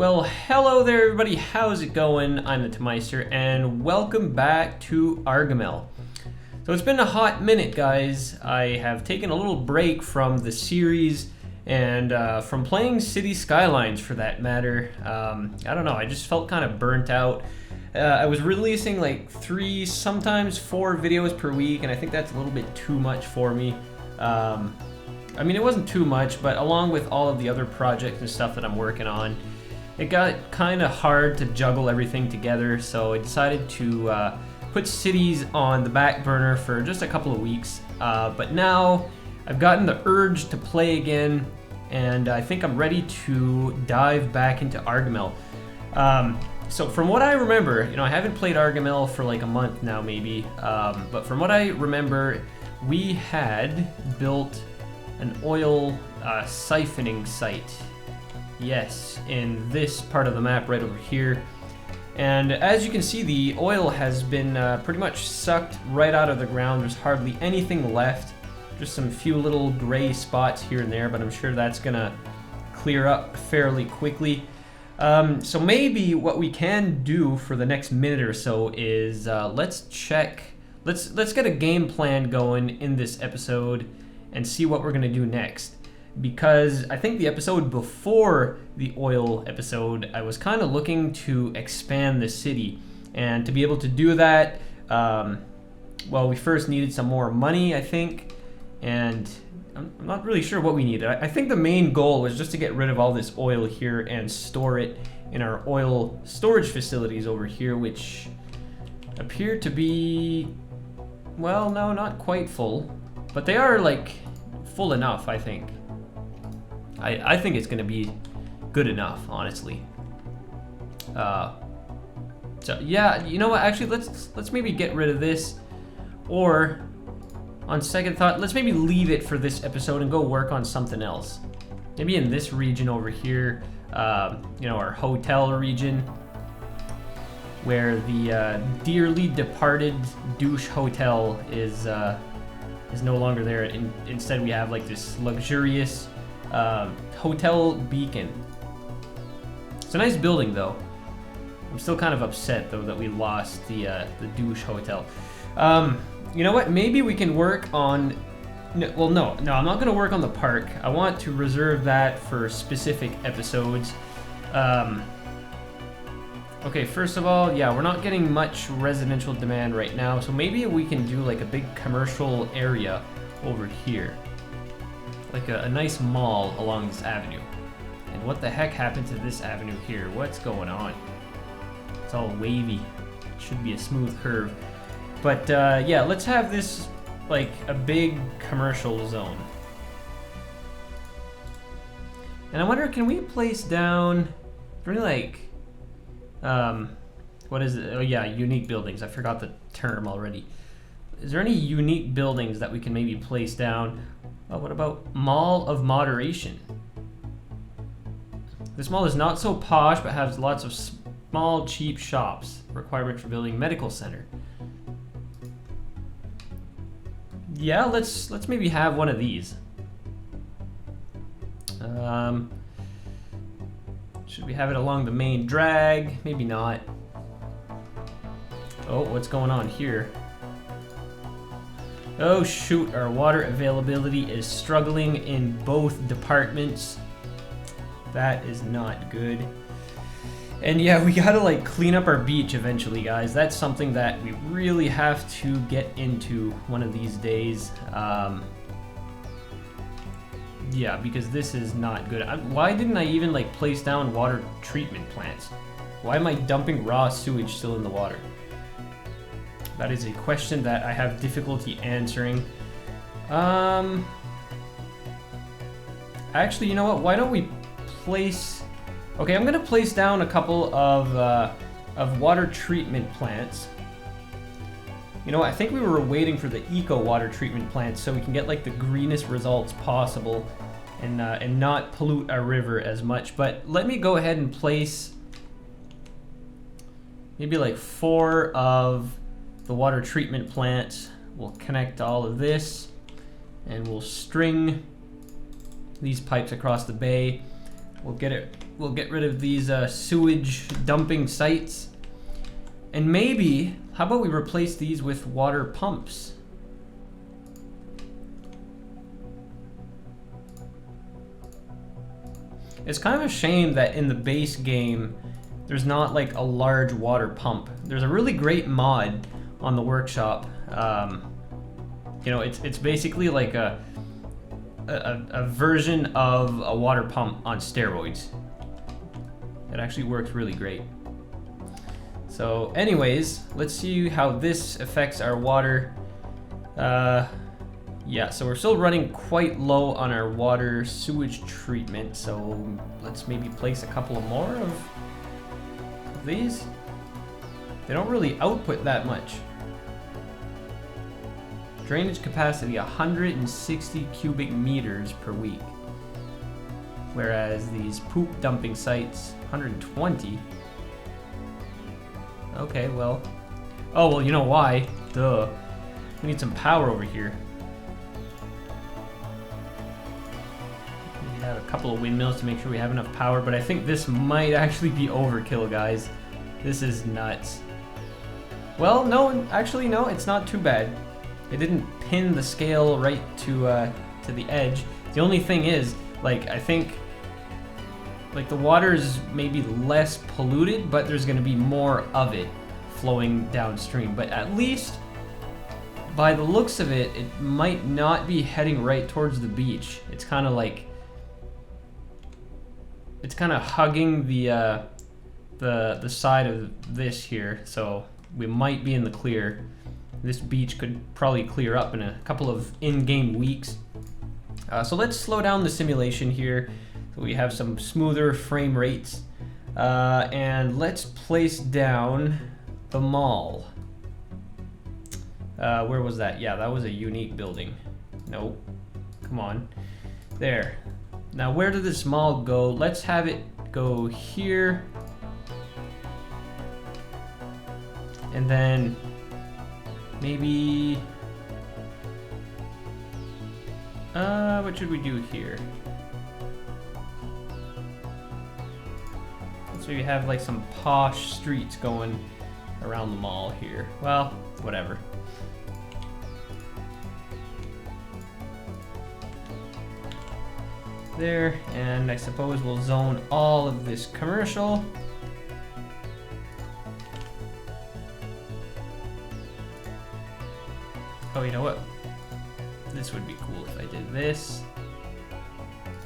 Well, hello there everybody, how's it going? I'm the Tmeister, and welcome back to Argamel. So it's been a hot minute, guys. I have taken a little break from the series and from playing City Skylines for that matter. I don't know, I just felt kind of burnt out. I was releasing like 3, sometimes 4 videos per week, and I think that's a little bit too much for me. I mean, it wasn't too much, but along with all of the other projects and stuff that I'm working on, it got kind of hard to juggle everything together, so I decided to put cities on the back burner for just a couple of weeks. But now I've gotten the urge to play again, and I think I'm ready to dive back into Arghamel. So from what I remember, I haven't played Argamel for like a month now maybe, but from what I remember, we had built an oil siphoning site. Yes, in this part of the map right over here. And as you can see, the oil has been pretty much sucked right out of the ground. There's hardly anything left. Just some few little gray spots here and there, but I'm sure that's gonna clear up fairly quickly. So maybe what we can do for the next minute or so is let's get a game plan going in this episode and see what we're gonna do next. Because I think the episode before the oil episode, I was kind of looking to expand the city, and to be able to do that, well, we first needed some more money, I think, and I'm not really sure what we needed. I think the main goal was just to get rid of all this oil here and store it in our oil storage facilities over here, which appear to be, well, no, not quite full, but they are like full enough, I think. I think it's gonna be good enough, honestly. So yeah, you know what? Actually, let's maybe get rid of this, or on second thought, let's maybe leave it for this episode and go work on something else. Maybe in this region over here, our hotel region, where the dearly departed douche hotel is no longer there. Instead, we have like this luxurious hotel beacon. It's a nice building though. I'm still kind of upset though that we lost the douche hotel. You know what? Maybe we can work on. No, I'm not going to work on the park. I want to reserve that for specific episodes. Okay, first of all, yeah, we're not getting much residential demand right now, so maybe we can do like a big commercial area over here. Like a nice mall along this avenue. And what the heck happened to this avenue here? What's going on? It's all wavy. It should be a smooth curve. But yeah, let's have this like a big commercial zone. And I wonder, can we place down really like what is it? Oh yeah, unique buildings. I forgot the term already. Is there any unique buildings that we can maybe place down? Oh, what about Mall of Moderation? This mall is not so posh, but has lots of small, cheap shops. Requirement for building medical center. Yeah, let's maybe have one of these. Should we have it along the main drag? Maybe not. Oh, what's going on here? Oh shoot, our water availability is struggling in both departments. That is not good. And yeah, we gotta like clean up our beach eventually, guys. That's something that we really have to get into one of these days. Yeah, because this is not good. Why didn't I even like place down water treatment plants? Why am I dumping raw sewage still in the water? That is a question that I have difficulty answering. Actually, you know what? Why don't we place... Okay, I'm gonna place down a couple of water treatment plants. You know, I think we were waiting for the eco water treatment plants so we can get like the greenest results possible and not pollute our river as much. But let me go ahead and place maybe like 4 of the water treatment plants. We'll connect all of this and we'll string these pipes across the bay. We'll get it We'll get rid of these sewage dumping sites. And maybe, how about we replace these with water pumps? It's kind of a shame that in the base game, there's not like a large water pump. There's a really great mod on the workshop. You know, it's basically like a version of a water pump on steroids. It actually works really great. So anyways, let's see how this affects our water. Yeah, so we're still running quite low on our water sewage treatment, so let's maybe place a couple of more of these. They don't really output that much. Drainage capacity 160 cubic meters per week, whereas these poop dumping sites 120. Okay, well, oh well, you know why? Duh. We need some power over here. We have a couple of windmills to make sure we have enough power, but I think this might actually be overkill, guys. This is nuts. Well, no, actually, no, it's not too bad. It didn't pin the scale right to the edge. The only thing is, like, I think, like, the water's maybe less polluted, but there's gonna be more of it flowing downstream. But at least, by the looks of it, it might not be heading right towards the beach. It's kind of like, it's kind of hugging the side of this here, so we might be in the clear. This beach could probably clear up in a couple of in-game weeks. So let's slow down the simulation here so we have some smoother frame rates. And let's place down the mall. Where was that? Yeah, that was a unique building. Nope. Come on. There. Now where did this mall go? Let's have it go here. And then maybe, what should we do here? So we have like some posh streets going around the mall here. Well, whatever. There, and I suppose we'll zone all of this commercial. Oh, you know what? This would be cool if I did this.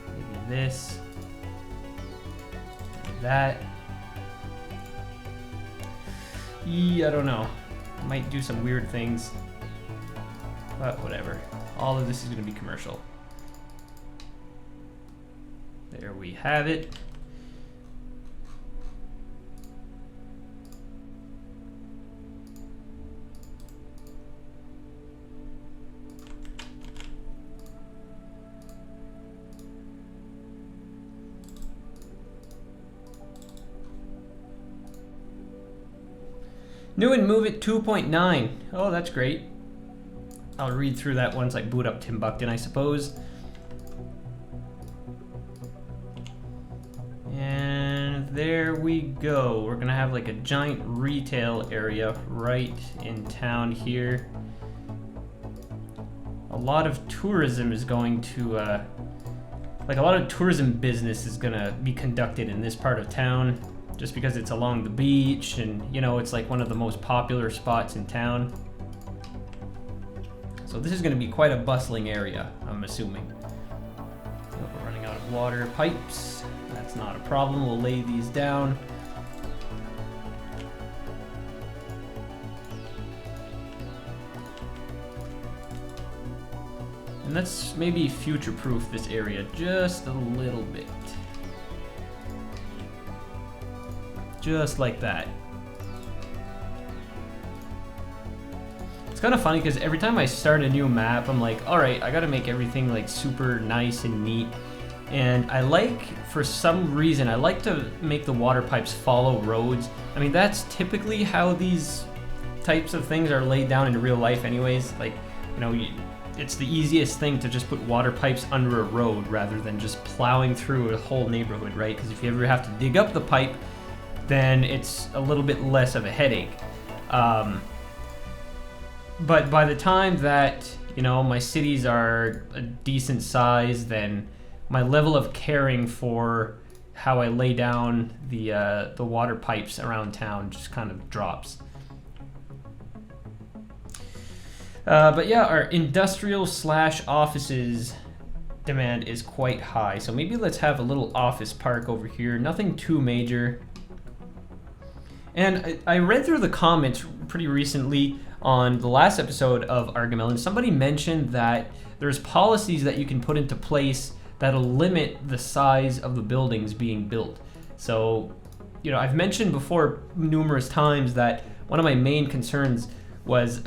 Maybe this. Maybe that. I don't know. Might do some weird things. But whatever. All of this is going to be commercial. There we have it. New and Move It 2.9. Oh, that's great. I'll read through that once I boot up Timbuktu, I suppose. And there we go. We're gonna have like a giant retail area right in town here. A lot of tourism is going to, like a lot of tourism business is gonna be conducted in this part of town, just because it's along the beach and, you know, it's like one of the most popular spots in town. So this is going to be quite a bustling area, I'm assuming. Oh, we're running out of water pipes. That's not a problem. We'll lay these down. And let's maybe future-proof this area just a little bit. Just like that. It's kind of funny because every time I start a new map, I'm like, all right, I got to make everything like super nice and neat. And I like, for some reason, I like to make the water pipes follow roads. I mean, that's typically how these types of things are laid down in real life anyways. Like, you know, it's the easiest thing to just put water pipes under a road rather than just plowing through a whole neighborhood, right? Because if you ever have to dig up the pipe, then it's a little bit less of a headache. But by the time that, you know, my cities are a decent size, then my level of caring for how I lay down the water pipes around town just kind of drops. But yeah, our industrial / offices demand is quite high. So maybe let's have a little office park over here. Nothing too major. And I read through the comments pretty recently on the last episode of Argamel, and somebody mentioned that there's policies that you can put into place that'll limit the size of the buildings being built. So, you know, I've mentioned before numerous times that one of my main concerns was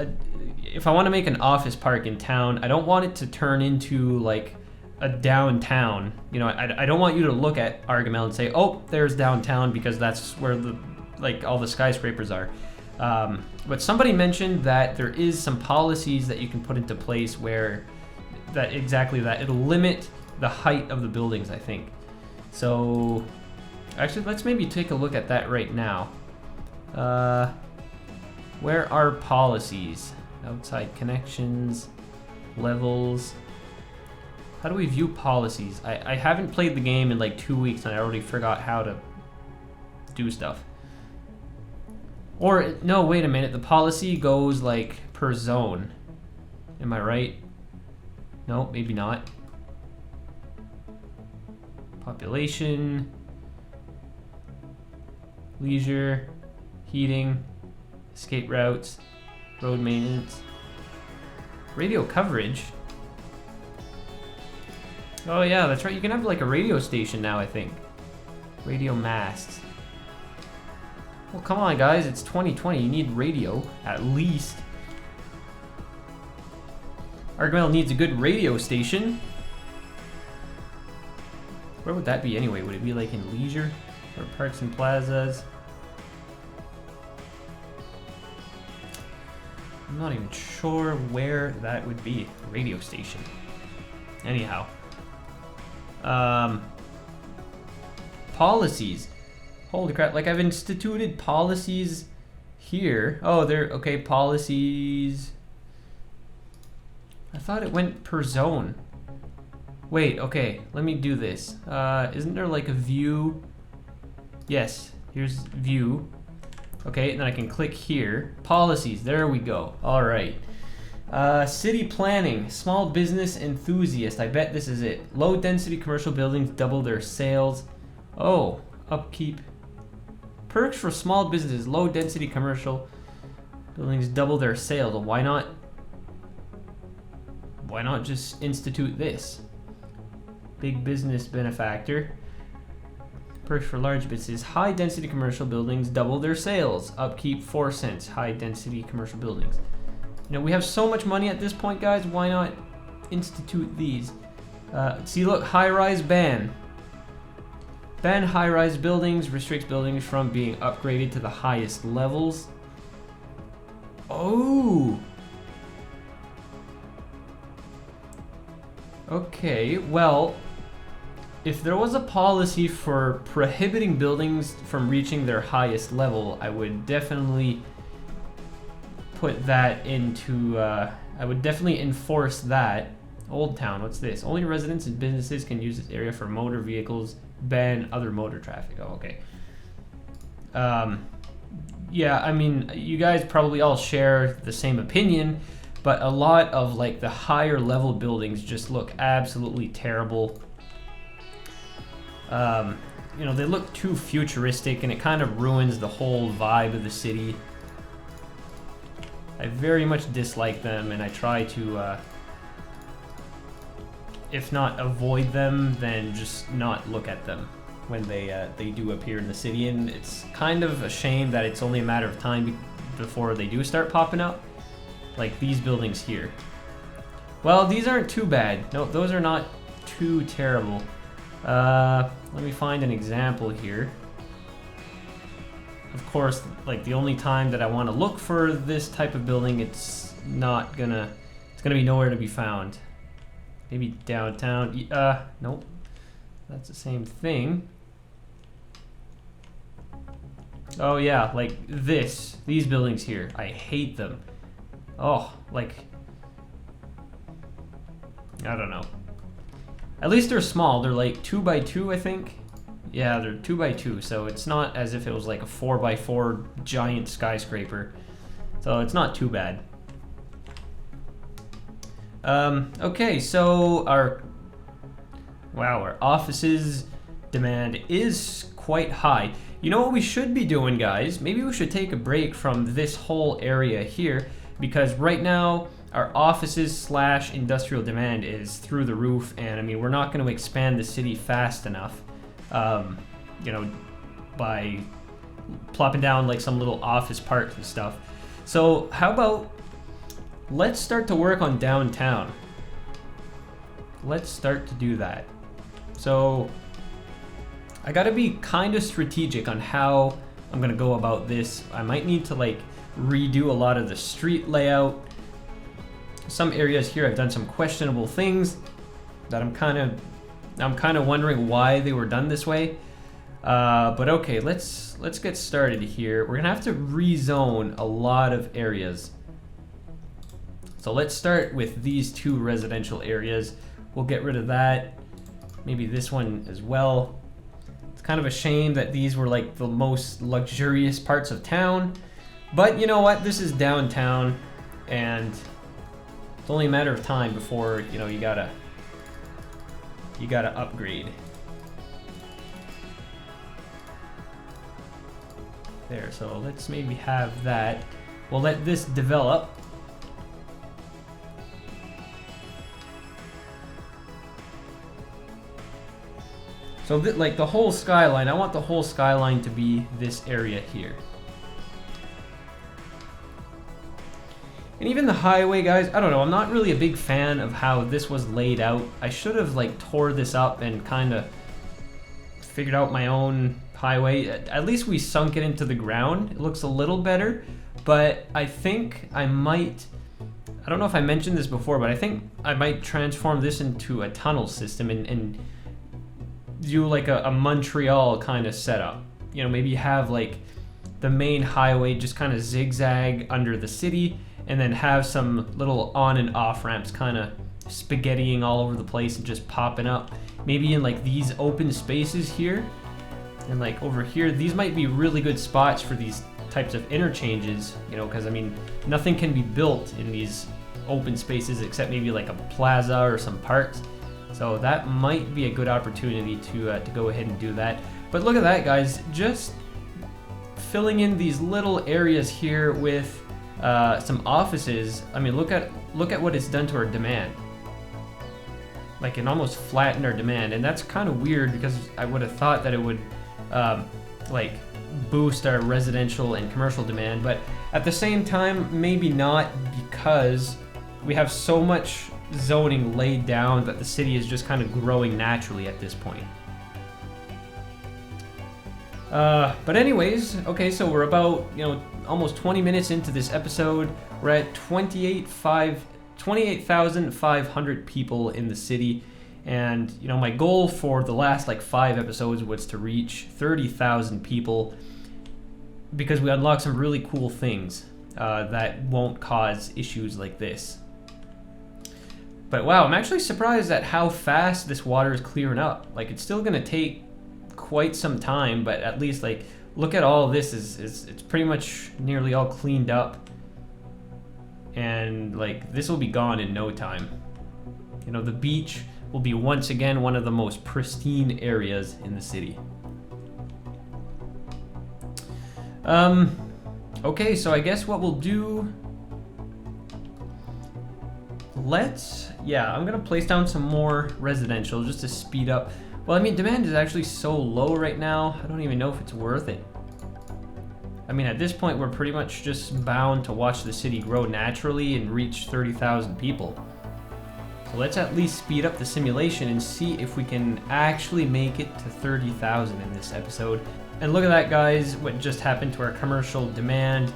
if I want to make an office park in town, I don't want it to turn into like a downtown. You know, I don't want you to look at Argamel and say, oh, there's downtown, because that's where all the skyscrapers are. But somebody mentioned that there is some policies that you can put into place where it'll limit the height of the buildings, I think. So actually, let's maybe take a look at that right now. Where are policies? Outside connections, levels. How do we view policies? I haven't played the game in like 2 weeks and I already forgot how to do stuff. Or, no, wait a minute. The policy goes like per zone. Am I right? No, maybe not. Population, leisure, heating, escape routes, road maintenance, radio coverage. Oh yeah, that's right. You can have like a radio station now, I think. Radio masts. Well, come on, guys. It's 2020. You need radio, at least. Argamel needs a good radio station. Where would that be anyway? Would it be like in leisure or parks and plazas? I'm not even sure where that would be. Radio station. Anyhow. Policies. Holy crap, like I've instituted policies here. Oh, they're okay, policies. I thought it went per zone. Wait, okay, let me do this. Isn't there like a view? Yes, here's view. Okay, and then I can click here. Policies, there we go. All right. City planning, small business enthusiast. I bet this is it. Low density commercial buildings double their sales. Oh, upkeep. Perks for small businesses, low density commercial buildings double their sales. Well, why not just institute this? Big business benefactor. Perks for large businesses, high density commercial buildings double their sales. Upkeep 4 cents, high density commercial buildings. You know, we have so much money at this point, guys. Why not institute these? See, look, high-rise ban. Ban high-rise buildings, restricts buildings from being upgraded to the highest levels. Oh! Okay, well, if there was a policy for prohibiting buildings from reaching their highest level, I would definitely put that into, I would definitely enforce that. Old Town, what's this? Only residents and businesses can use this area for motor vehicles. Ban other motor traffic. Oh, okay. Yeah, I mean, you guys probably all share the same opinion, but a lot of like the higher level buildings just look absolutely terrible. You know, they look too futuristic and it kind of ruins the whole vibe of the city. I very much dislike them, and I try to, if not avoid them, then just not look at them when they do appear in the city. And it's kind of a shame that it's only a matter of time before they do start popping up, like these buildings here. Well, these aren't too bad. No, those are not too terrible. Let me find an example here. Of course, like the only time that I want to look for this type of building, it's not gonna It's gonna be nowhere to be found. Maybe downtown. Nope. That's the same thing. Oh yeah, like these buildings here. I hate them. Oh, like, I don't know. At least they're small. They're like 2x2, I think. Yeah, they're 2x2, so it's not as if it was like a 4x4 giant skyscraper. So it's not too bad. Okay, so our offices demand is quite high. You know what we should be doing, guys? Maybe we should take a break from this whole area here, because right now our offices / industrial demand is through the roof, and I mean, we're not going to expand the city fast enough, you know, by plopping down like some little office parks and stuff. So how about let's start to work on downtown. Let's start to do that. So I gotta be kind of strategic on how I'm gonna go about this. I might need to like redo a lot of the street layout. Some areas here I've done some questionable things that I'm kind of wondering why they were done this way. But okay, let's get started here. We're gonna have to rezone a lot of areas. So let's start with these 2 residential areas. We'll get rid of that. Maybe this one as well. It's kind of a shame that these were like the most luxurious parts of town. But you know what? This is downtown, and it's only a matter of time before, you know, you gotta upgrade. There, so let's maybe have that. We'll let this develop. So like the whole skyline, I want the whole skyline to be this area here. And even the highway, guys, I don't know, I'm not really a big fan of how this was laid out. I should have like tore this up and kind of figured out my own highway. At least we sunk it into the ground. It looks a little better, but I think I might, I don't know if I mentioned this before, but I think I might transform this into a tunnel system and do like a Montreal kind of setup. You know, maybe have like the main highway just kind of zigzag under the city, and then have some little on and off ramps kind of spaghettiing all over the place and just popping up. Maybe in like these open spaces here, and like over here, these might be really good spots for these types of interchanges, you know, because I mean, nothing can be built in these open spaces except maybe like a plaza or some parks. So that might be a good opportunity to go ahead and do that. But look at that, guys, just filling in these little areas here with some offices. I mean, look at what it's done to our demand. Like, it almost flattened our demand, and that's kind of weird because I would have thought that it would like boost our residential and commercial demand, but at the same time, maybe not, because we have so much zoning laid down that the city is just kind of growing naturally at this point. But anyways, okay, so we're about, you know, almost 20 minutes into this episode. We're at 28,500 people in the city, and you know, my goal for the last like 5 episodes was to reach 30,000 people, because we unlocked some really cool things that won't cause issues like this. But wow, I'm actually surprised at how fast this water is clearing up. Like, it's still gonna take quite some time, but at least, like, look at all this it's pretty much nearly all cleaned up, and like this will be gone in no time. You know, the beach will be once again one of the most pristine areas in the city. Okay, so I guess what we'll do, I'm gonna place down some more residential just to speed up. Well, I mean, demand is actually so low right now, I don't even know if it's worth it. I mean, at this point, we're pretty much just bound to watch the city grow naturally and reach 30,000 people. So let's at least speed up the simulation and see if we can actually make it to 30,000 in this episode. And look at that, guys, what just happened to our commercial demand.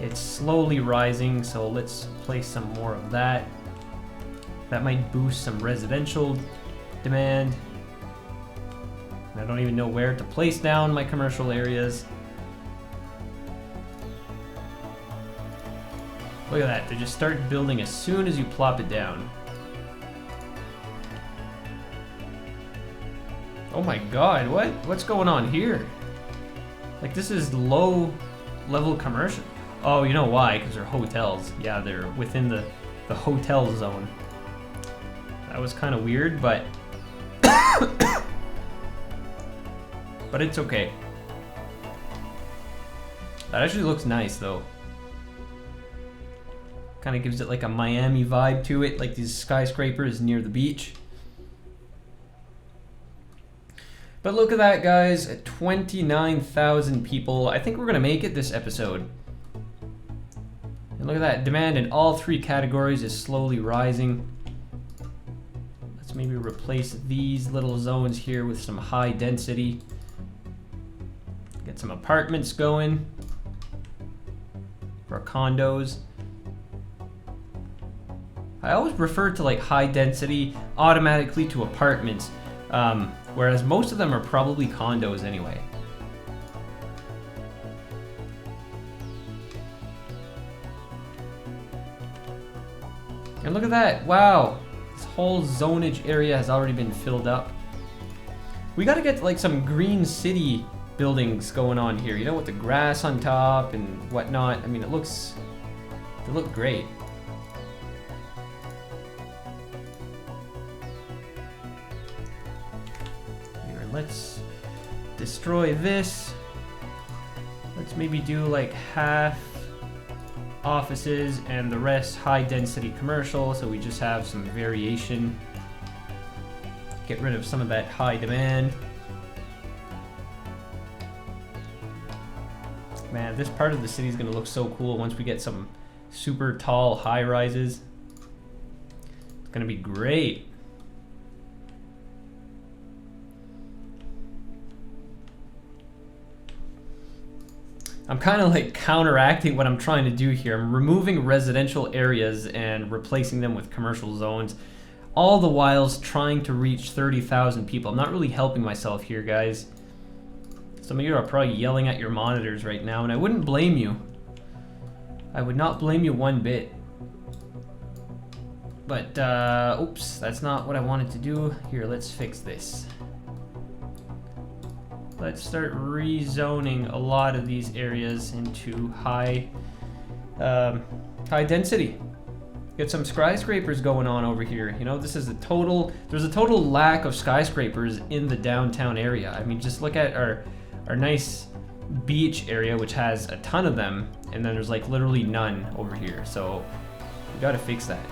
It's slowly rising, so let's place some more of that. That might boost some residential demand. I don't even know where to place down my commercial areas. Look at that, they just start building as soon as you plop it down. Oh my god, what's going on here? Like, this is low level commercial. Oh, you know why? Because they're hotels. Yeah, they're within the hotel zone. That was kind of weird, but but it's okay. That actually looks nice though. Kind of gives it like a Miami vibe to it, like these skyscrapers near the beach. But look at that, guys, at 29,000 people. I think we're gonna make it this episode. And look at that, demand in all three categories is slowly rising. Let's maybe replace these little zones here with some high density. Get some apartments going for condos. I always refer to like high density automatically to apartments, whereas most of them are probably condos anyway. And look at that, wow, this whole zonage area has already been filled up. We gotta get like some green city buildings going on here, you know, with the grass on top and whatnot. I mean, they look great. Here, let's destroy this. Let's maybe do like half offices and the rest high density commercial, so we just have some variation. Get rid of some of that high demand. Man, this part of the city is going to look so cool once we get some super tall high rises. It's going to be great. I'm kind of like counteracting what I'm trying to do here. I'm removing residential areas and replacing them with commercial zones, all the while trying to reach 30,000 people. I'm not really helping myself here, guys. Some of you are probably yelling at your monitors right now, and I wouldn't blame you. I would not blame you one bit. But, oops, that's not what I wanted to do. Here, let's fix this. Let's start rezoning a lot of these areas into high density. Get some skyscrapers going on over here. You know, there's a total lack of skyscrapers in the downtown area. I mean, just look at our nice beach area, which has a ton of them, and then there's like literally none over here. So we gotta fix that.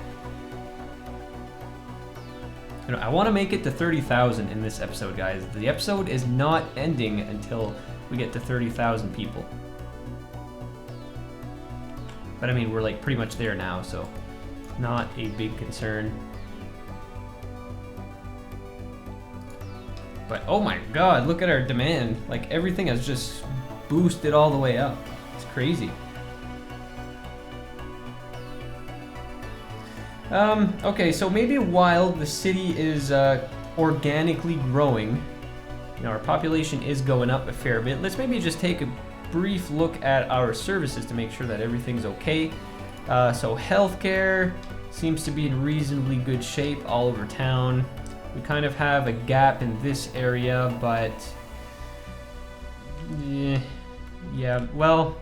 You know, I want to make it to 30,000 in this episode, guys. The episode is not ending until we get to 30,000 people. But I mean, we're like pretty much there now, so not a big concern. But oh my god, look at our demand. Like, everything has just boosted all the way up. It's crazy. Okay, so maybe while the city is organically growing, you know, our population is going up a fair bit, let's maybe just take a brief look at our services to make sure that everything's okay. So healthcare seems to be in reasonably good shape all over town. We kind of have a gap in this area, but yeah, well,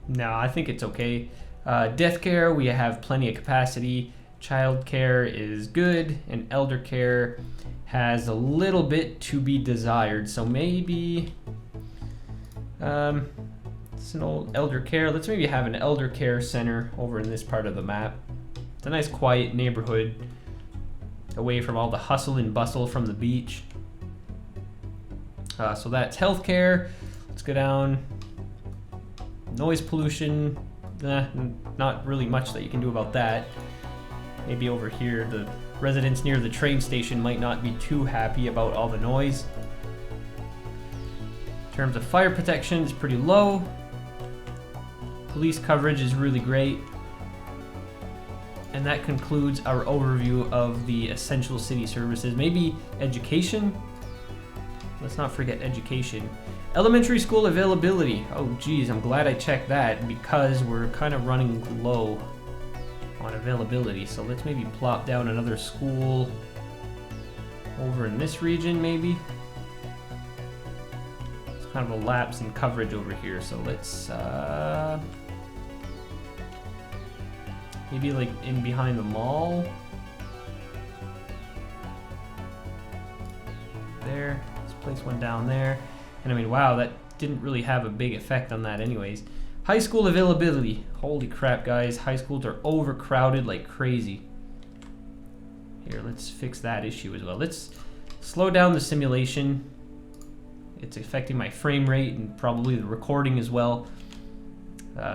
no, I think it's okay. Death care, we have plenty of capacity. Child care is good, and elder care has a little bit to be desired. So maybe it's an old elder care. Let's maybe have an elder care center over in this part of the map. It's a nice quiet neighborhood, away from all the hustle and bustle from the beach. So that's healthcare. Let's go down. Noise pollution. Not really much that you can do about that. Maybe over here, the residents near the train station might not be too happy about all the noise. In terms of fire protection, it's pretty low. Police coverage is really great. And that concludes our overview of the essential city services. Maybe education? Let's not forget education. Elementary school availability. Oh geez, I'm glad I checked that because we're kind of running low on availability. So let's maybe plop down another school over in this region maybe. It's kind of a lapse in coverage over here. So let's maybe like in behind the mall. There, let's place one down there. And I mean, wow, that didn't really have a big effect on that anyways. High school availability. Holy crap, guys. High schools are overcrowded like crazy. Here, let's fix that issue as well. Let's slow down the simulation. It's affecting my frame rate and probably the recording as well.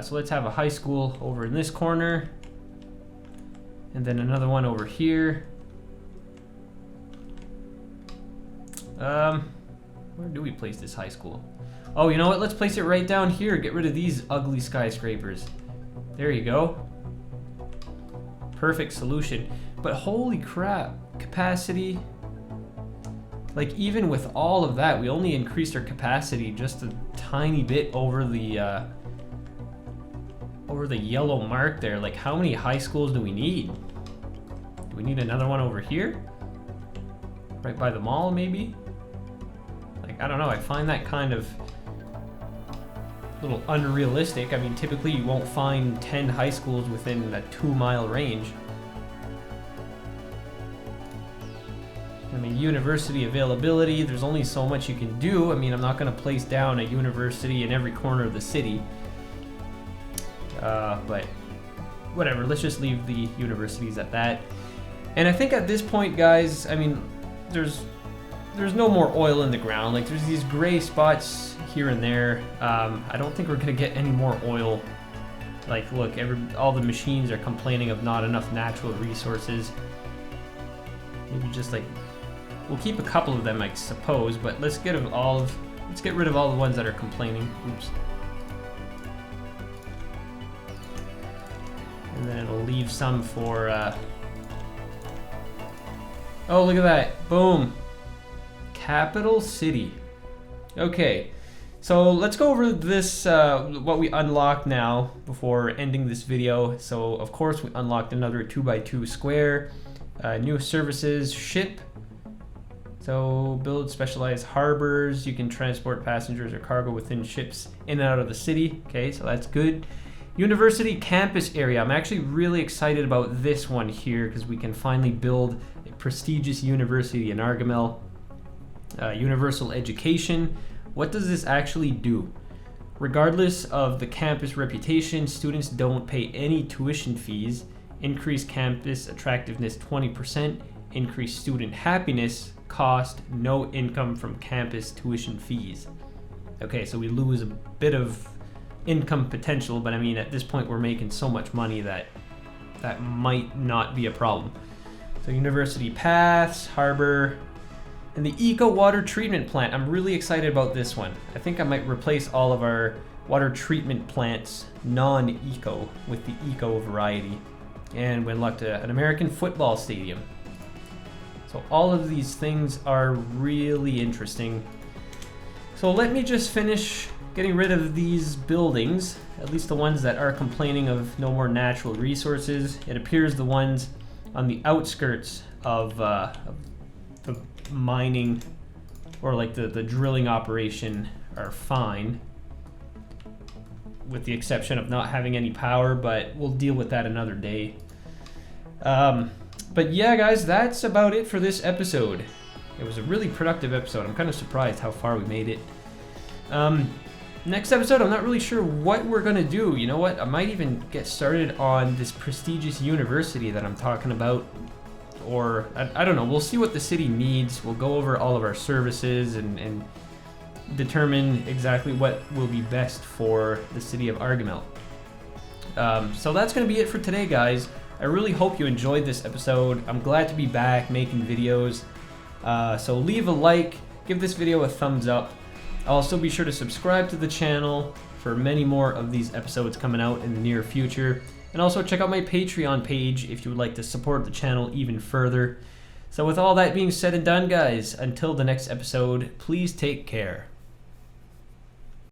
So let's have a high school over in this corner. And then another one over here. Where do we place this high school? Oh, you know what? Let's place it right down here. Get rid of these ugly skyscrapers. There you go. Perfect solution. But holy crap, capacity. Like even with all of that, we only increased our capacity just a tiny bit over the yellow mark there. Like how many high schools do we need? Do we need another one over here? Right by the mall maybe? Like, I don't know, I find that kind of a little unrealistic. I mean, typically you won't find 10 high schools within a 2-mile range. I mean, university availability, there's only so much you can do. I mean, I'm not going to place down a university in every corner of the city. But whatever, let's just leave the universities at that. And I think at this point, guys, I mean, there's no more oil in the ground. Like, there's these gray spots here and there. I don't think we're going to get any more oil. Like, look, all the machines are complaining of not enough natural resources. Maybe just like, we'll keep a couple of them, I suppose, but let's get rid of all the ones that are complaining. Oops. And then it'll leave some for, oh, look at that. Boom. Capital City. Okay, so let's go over this, what we unlocked now before ending this video. So, of course, we unlocked another 2x2 square. New services, ship. So, build specialized harbors. You can transport passengers or cargo within ships in and out of the city. Okay, so that's good. University campus area. I'm actually really excited about this one here because we can finally build a prestigious university in Argamel. Universal education. What does this actually do? Regardless of the campus reputation, students don't pay any tuition fees. Increase campus attractiveness 20%. Increase student happiness. Cost no income from campus tuition fees. Okay, so we lose a bit of income potential, but I mean, at this point we're making so much money that that might not be a problem. So university paths, harbor, and the eco water treatment plant. I'm really excited about this one. I think I might replace all of our water treatment plants non-eco with the eco variety. And we unlocked an American football stadium. So all of these things are really interesting. So let me just finish getting rid of these buildings, at least the ones that are complaining of no more natural resources. It appears the ones on the outskirts of the mining or like the drilling operation are fine, with the exception of not having any power, but we'll deal with that another day. But yeah, guys, that's about it for this episode. It was a really productive episode. I'm kind of surprised how far we made it. Next episode, I'm not really sure what we're gonna do. You know what? I might even get started on this prestigious university that I'm talking about. Or, I don't know, we'll see what the city needs. We'll go over all of our services and determine exactly what will be best for the city of Argamel. So that's gonna be it for today, guys. I really hope you enjoyed this episode. I'm glad to be back making videos. So leave a like, give this video a thumbs up. Also, be sure to subscribe to the channel for many more of these episodes coming out in the near future. And also check out my Patreon page if you would like to support the channel even further. So with all that being said and done, guys, until the next episode, please take care.